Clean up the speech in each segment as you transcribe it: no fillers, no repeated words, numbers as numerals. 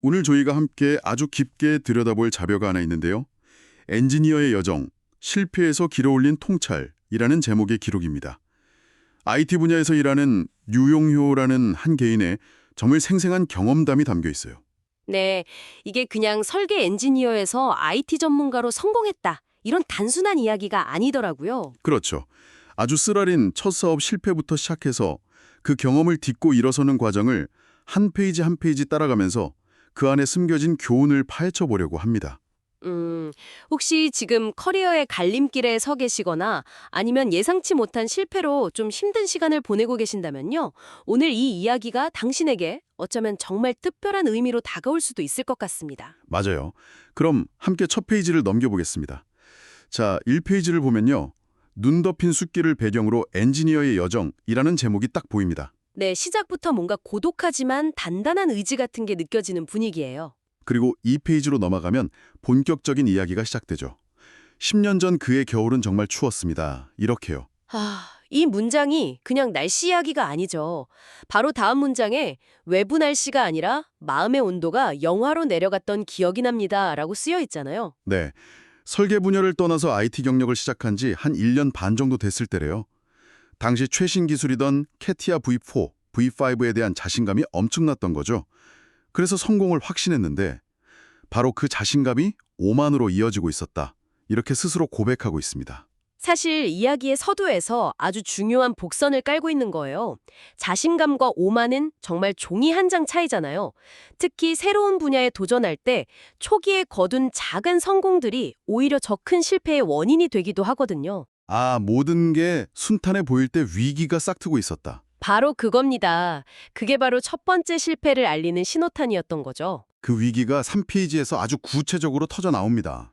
오늘 저희가 함께 아주 깊게 들여다볼 자료가 하나 있는데요. 엔지니어의 여정, 실패에서 길어올린 통찰이라는 제목의 기록입니다. IT 분야에서 일하는 류용효라는 한 개인의 정말 생생한 경험담이 담겨 있어요. 네, 이게 그냥 설계 엔지니어에서 IT 전문가로 성공했다. 이런 단순한 이야기가 아니더라고요. 그렇죠. 아주 쓰라린 첫 사업 실패부터 시작해서 그 경험을 딛고 일어서는 과정을 한 페이지 한 페이지 따라가면서 그 안에 숨겨진 교훈을 파헤쳐 보려고 합니다. 혹시 지금 커리어의 갈림길에 서 계시거나 아니면 예상치 못한 실패로 좀 힘든 시간을 보내고 계신다면요. 오늘 이 이야기가 당신에게 어쩌면 정말 특별한 의미로 다가올 수도 있을 것 같습니다. 맞아요. 그럼 함께 첫 페이지를 넘겨보겠습니다. 자, 1페이지를 보면요. 눈 덮인 숲길을 배경으로 엔지니어의 여정이라는 제목이 딱 보입니다. 네, 시작부터 뭔가 고독하지만 단단한 의지 같은 게 느껴지는 분위기예요. 그리고 2페이지로 넘어가면 본격적인 이야기가 시작되죠. 10년 전 그의 겨울은 정말 추웠습니다. 이렇게요. 이 문장이 그냥 날씨 이야기가 아니죠. 바로 다음 문장에 외부 날씨가 아니라 마음의 온도가 영하로 내려갔던 기억이 납니다. 라고 쓰여 있잖아요. 네, 설계 분야를 떠나서 IT 경력을 시작한 지 한 1년 반 정도 됐을 때래요. 당시 최신 기술이던 캐티아 V4, V5에 대한 자신감이 엄청났던 거죠. 그래서 성공을 확신했는데 바로 그 자신감이 오만으로 이어지고 있었다. 이렇게 스스로 고백하고 있습니다. 사실 이야기의 서두에서 아주 중요한 복선을 깔고 있는 거예요. 자신감과 오만은 정말 종이 한 장 차이잖아요. 특히 새로운 분야에 도전할 때 초기에 거둔 작은 성공들이 오히려 더 큰 실패의 원인이 되기도 하거든요. 아, 모든 게 순탄해 보일 때 위기가 싹트고 있었다. 바로 그겁니다. 그게 바로 첫 번째 실패를 알리는 신호탄이었던 거죠. 그 위기가 3페이지에서 아주 구체적으로 터져 나옵니다.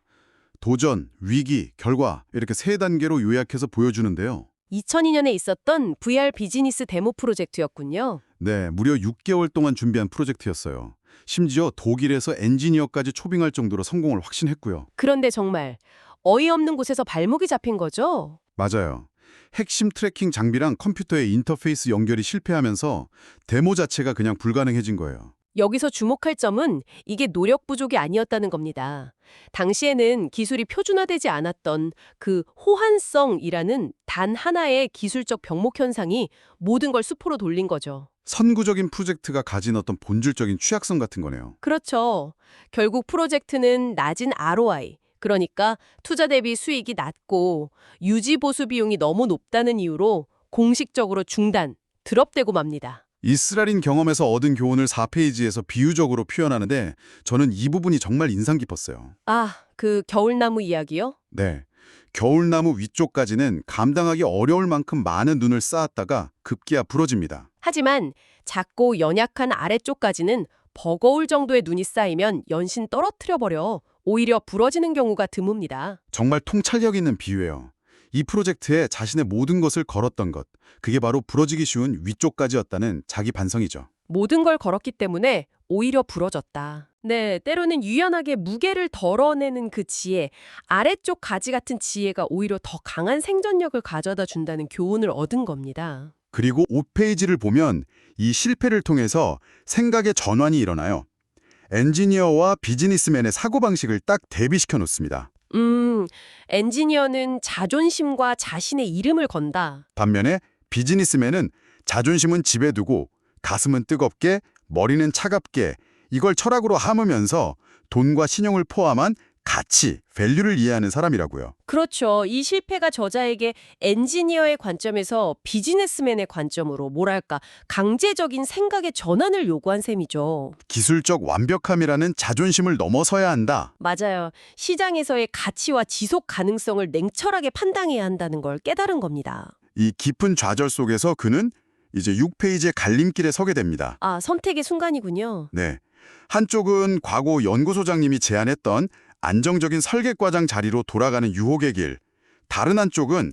도전, 위기, 결과 이렇게 세 단계로 요약해서 보여주는데요. 2002년에 있었던 VR 비즈니스 데모 프로젝트였군요. 네, 무려 6개월 동안 준비한 프로젝트였어요. 심지어 독일에서 엔지니어까지 초빙할 정도로 성공을 확신했고요. 그런데 정말 어이없는 곳에서 발목이 잡힌 거죠? 맞아요. 핵심 트래킹 장비랑 컴퓨터의 인터페이스 연결이 실패하면서 데모 자체가 그냥 불가능해진 거예요. 여기서 주목할 점은 이게 노력 부족이 아니었다는 겁니다. 당시에는 기술이 표준화되지 않았던 그 호환성이라는 단 하나의 기술적 병목 현상이 모든 걸 수포로 돌린 거죠. 선구적인 프로젝트가 가진 어떤 본질적인 취약성 같은 거네요. 그렇죠. 결국 프로젝트는 낮은 ROI, 그러니까 투자 대비 수익이 낮고 유지 보수 비용이 너무 높다는 이유로 공식적으로 중단, 드롭되고 맙니다. 이스라엘 경험에서 얻은 교훈을 4페이지에서 비유적으로 표현하는데 저는 이 부분이 정말 인상 깊었어요. 그 겨울나무 이야기요? 네. 겨울나무 위쪽까지는 감당하기 어려울 만큼 많은 눈을 쌓았다가 급기야 부러집니다. 하지만 작고 연약한 아래쪽까지는 버거울 정도의 눈이 쌓이면 연신 떨어뜨려 버려 오히려 부러지는 경우가 드뭅니다. 정말 통찰력 있는 비유예요. 이 프로젝트에 자신의 모든 것을 걸었던 것, 그게 바로 부러지기 쉬운 위쪽까지였다는 자기 반성이죠. 모든 걸 걸었기 때문에 오히려 부러졌다. 네, 때로는 유연하게 무게를 덜어내는 그 지혜, 아래쪽 가지 같은 지혜가 오히려 더 강한 생존력을 가져다 준다는 교훈을 얻은 겁니다. 그리고 5페이지를 보면 이 실패를 통해서 생각의 전환이 일어나요. 엔지니어와 비즈니스맨의 사고방식을 딱 대비시켜 놓습니다. 엔지니어는 자존심과 자신의 이름을 건다. 반면에 비즈니스맨은 자존심은 집에 두고 가슴은 뜨겁게 머리는 차갑게 이걸 철학으로 함으면서 돈과 신용을 포함한 가치, 밸류를 이해하는 사람이라고요. 그렇죠. 이 실패가 저자에게 엔지니어의 관점에서 비즈니스맨의 관점으로 뭐랄까 강제적인 생각의 전환을 요구한 셈이죠. 기술적 완벽함이라는 자존심을 넘어서야 한다. 맞아요. 시장에서의 가치와 지속 가능성을 냉철하게 판단해야 한다는 걸 깨달은 겁니다. 이 깊은 좌절 속에서 그는 이제 6페이지의 갈림길에 서게 됩니다. 선택의 순간이군요. 네. 한쪽은 과거 연구소장님이 제안했던 안정적인 설계과장 자리로 돌아가는 유혹의 길. 다른 한쪽은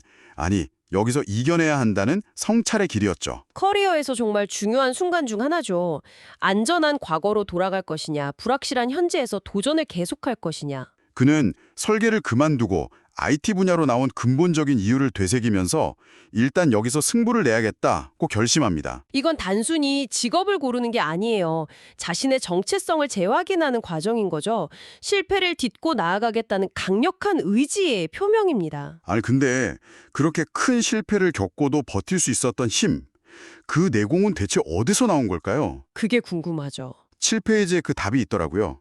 여기서 이겨내야 한다는 성찰의 길이었죠. 커리어에서 정말 중요한 순간 중 하나죠. 안전한 과거로 돌아갈 것이냐, 불확실한 현재에서 도전을 계속할 것이냐. 그는 설계를 그만두고 IT 분야로 나온 근본적인 이유를 되새기면서 일단 여기서 승부를 내야겠다고 결심합니다. 이건 단순히 직업을 고르는 게 아니에요. 자신의 정체성을 재확인하는 과정인 거죠. 실패를 딛고 나아가겠다는 강력한 의지의 표명입니다. 아니 근데 그렇게 큰 실패를 겪고도 버틸 수 있었던 힘, 그 내공은 대체 어디서 나온 걸까요? 그게 궁금하죠. 7페이지에 그 답이 있더라고요.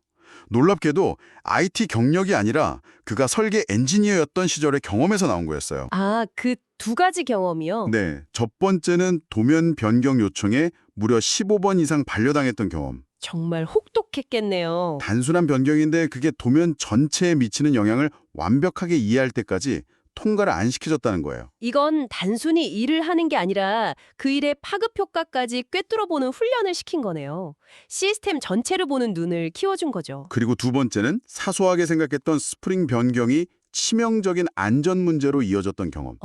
놀랍게도 IT 경력이 아니라 그가 설계 엔지니어였던 시절의 경험에서 나온 거였어요. 아, 그 두 가지 경험이요? 네, 첫 번째는 도면 변경 요청에 무려 15번 이상 반려당했던 경험. 정말 혹독했겠네요. 단순한 변경인데 그게 도면 전체에 미치는 영향을 완벽하게 이해할 때까지 통과를 안 시켜줬다는 거예요. 이건 단순히 일을 하는 게 아니라 그 일의 파급 효과까지 꿰뚫어보는 훈련을 시킨 거네요. 시스템 전체를 보는 눈을 키워준 거죠. 그리고 두 번째는 사소하게 생각했던 스프링 변경이 치명적인 안전 문제로 이어졌던 경험.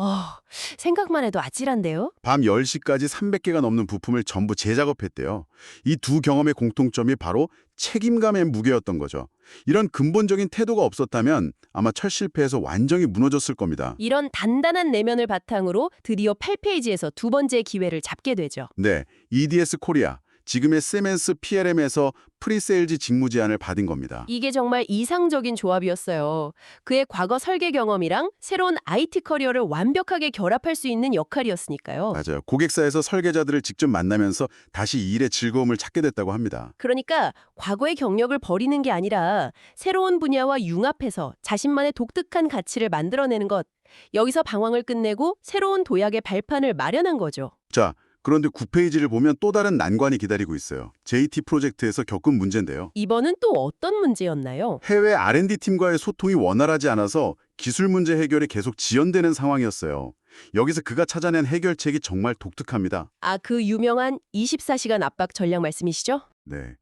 생각만 해도 아찔한데요? 밤 10시까지 300개가 넘는 부품을 전부 재작업했대요. 이 두 경험의 공통점이 바로 책임감의 무게였던 거죠. 이런 근본적인 태도가 없었다면 아마 첫 실패에서 완전히 무너졌을 겁니다. 이런 단단한 내면을 바탕으로 드디어 8페이지에서 두 번째 기회를 잡게 되죠. 네, EDS 코리아, 지금의 시멘스 PLM에서 프리세일즈 직무 제안을 받은 겁니다. 이게 정말 이상적인 조합이었어요. 그의 과거 설계 경험이랑 새로운 IT 커리어를 완벽하게 결합할 수 있는 역할이었으니까요. 맞아요. 고객사에서 설계자들을 직접 만나면서 다시 이 일의 즐거움을 찾게 됐다고 합니다. 그러니까 과거의 경력을 버리는 게 아니라 새로운 분야와 융합해서 자신만의 독특한 가치를 만들어내는 것. 여기서 방황을 끝내고 새로운 도약의 발판을 마련한 거죠. 자, 그런데 9페이지를 보면 또 다른 난관이 기다리고 있어요. JT 프로젝트에서 겪은 문제인데요. 이번은 또 어떤 문제였나요? 해외 R&D 팀과의 소통이 원활하지 않아서 기술 문제 해결이 계속 지연되는 상황이었어요. 여기서 그가 찾아낸 해결책이 정말 독특합니다. 아, 그 유명한 24시간 압박 전략 말씀이시죠? 네.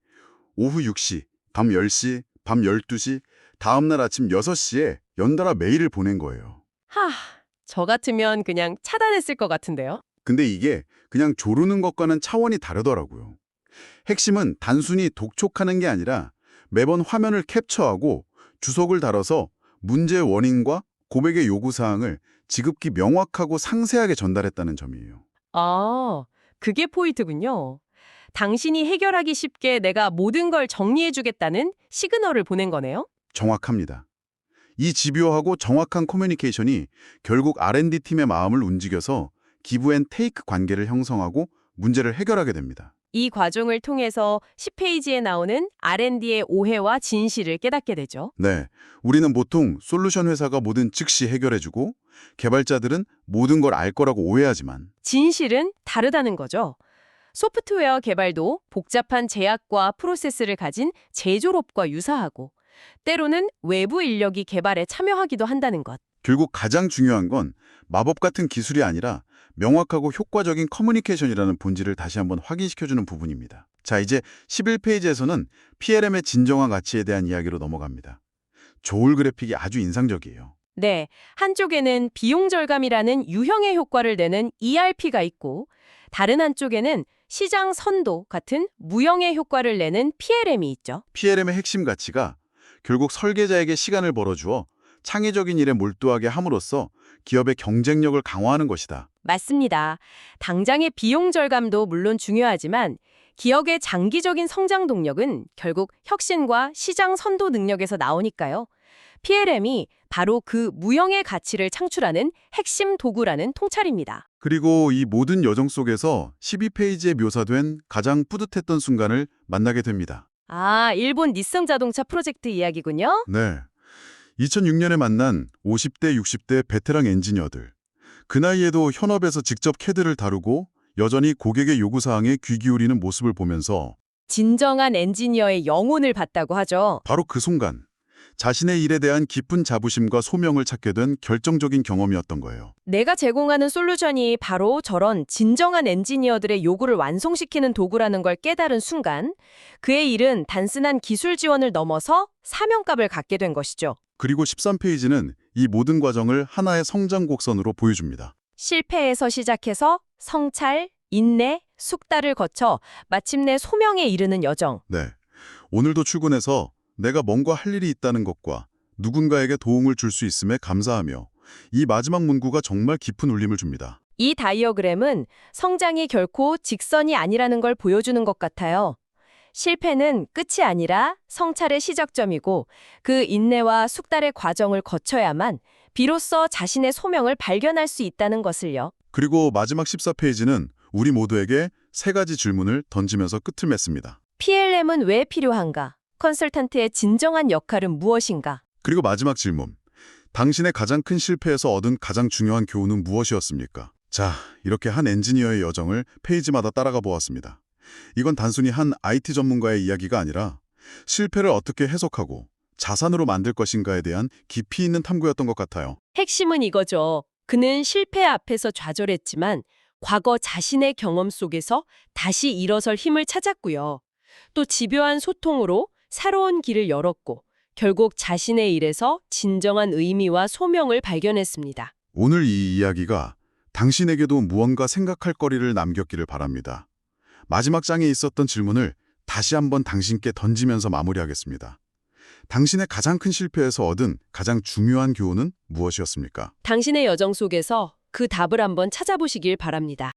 오후 6시, 밤 10시, 밤 12시, 다음날 아침 6시에 연달아 메일을 보낸 거예요. 저 같으면 그냥 차단했을 것 같은데요? 근데 이게 그냥 조르는 것과는 차원이 다르더라고요. 핵심은 단순히 독촉하는 게 아니라 매번 화면을 캡처하고 주석을 달아서 문제의 원인과 고백의 요구사항을 지극히 명확하고 상세하게 전달했다는 점이에요. 아, 그게 포인트군요. 당신이 해결하기 쉽게 내가 모든 걸 정리해주겠다는 시그널을 보낸 거네요? 정확합니다. 이 집요하고 정확한 커뮤니케이션이 결국 R&D 팀의 마음을 움직여서 기브 앤 테이크 관계를 형성하고 문제를 해결하게 됩니다. 이 과정을 통해서 10페이지에 나오는 R&D의 오해와 진실을 깨닫게 되죠. 네, 우리는 보통 솔루션 회사가 뭐든 즉시 해결해주고 개발자들은 모든 걸 알 거라고 오해하지만 진실은 다르다는 거죠. 소프트웨어 개발도 복잡한 제약과 프로세스를 가진 제조업과 유사하고 때로는 외부 인력이 개발에 참여하기도 한다는 것. 결국 가장 중요한 건 마법 같은 기술이 아니라 명확하고 효과적인 커뮤니케이션이라는 본질을 다시 한번 확인시켜주는 부분입니다. 자, 이제 11페이지에서는 PLM의 진정한 가치에 대한 이야기로 넘어갑니다. 조울 그래픽이 아주 인상적이에요. 네, 한쪽에는 비용 절감이라는 유형의 효과를 내는 ERP가 있고 다른 한쪽에는 시장 선도 같은 무형의 효과를 내는 PLM이 있죠. PLM의 핵심 가치가 결국 설계자에게 시간을 벌어주어 창의적인 일에 몰두하게 함으로써 기업의 경쟁력을 강화하는 것이다. 맞습니다. 당장의 비용 절감도 물론 중요하지만 기업의 장기적인 성장 동력은 결국 혁신과 시장 선도 능력에서 나오니까요. PLM이 바로 그 무형의 가치를 창출하는 핵심 도구라는 통찰입니다. 그리고 이 모든 여정 속에서 12페이지에 묘사된 가장 뿌듯했던 순간을 만나게 됩니다. 아, 일본 닛산 자동차 프로젝트 이야기군요. 네. 2006년에 만난 50대, 60대 베테랑 엔지니어들. 그 나이에도 현업에서 직접 CAD를 다루고 여전히 고객의 요구사항에 귀 기울이는 모습을 보면서 진정한 엔지니어의 영혼을 봤다고 하죠. 바로 그 순간 자신의 일에 대한 깊은 자부심과 소명을 찾게 된 결정적인 경험이었던 거예요. 내가 제공하는 솔루션이 바로 저런 진정한 엔지니어들의 요구를 완성시키는 도구라는 걸 깨달은 순간 그의 일은 단순한 기술 지원을 넘어서 사명감을 갖게 된 것이죠. 그리고 13페이지는 이 모든 과정을 하나의 성장 곡선으로 보여줍니다. 실패에서 시작해서 성찰, 인내, 숙달을 거쳐 마침내 소명에 이르는 여정. 네. 오늘도 출근해서 내가 뭔가 할 일이 있다는 것과 누군가에게 도움을 줄 수 있음에 감사하며 이 마지막 문구가 정말 깊은 울림을 줍니다. 이 다이어그램은 성장이 결코 직선이 아니라는 걸 보여주는 것 같아요. 실패는 끝이 아니라 성찰의 시작점이고 그 인내와 숙달의 과정을 거쳐야만 비로소 자신의 소명을 발견할 수 있다는 것을요. 그리고 마지막 14페이지는 우리 모두에게 세 가지 질문을 던지면서 끝을 맺습니다. PLM은 왜 필요한가? 컨설턴트의 진정한 역할은 무엇인가? 그리고 마지막 질문. 당신의 가장 큰 실패에서 얻은 가장 중요한 교훈은 무엇이었습니까? 자, 이렇게 한 엔지니어의 여정을 페이지마다 따라가 보았습니다. 이건 단순히 한 IT 전문가의 이야기가 아니라 실패를 어떻게 해석하고 자산으로 만들 것인가에 대한 깊이 있는 탐구였던 것 같아요. 핵심은 이거죠. 그는 실패 앞에서 좌절했지만 과거 자신의 경험 속에서 다시 일어설 힘을 찾았고요. 또 집요한 소통으로 새로운 길을 열었고 결국 자신의 일에서 진정한 의미와 소명을 발견했습니다. 오늘 이 이야기가 당신에게도 무언가 생각할 거리를 남겼기를 바랍니다. 마지막 장에 있었던 질문을 다시 한번 당신께 던지면서 마무리하겠습니다. 당신의 가장 큰 실패에서 얻은 가장 중요한 교훈은 무엇이었습니까? 당신의 여정 속에서 그 답을 한번 찾아보시길 바랍니다.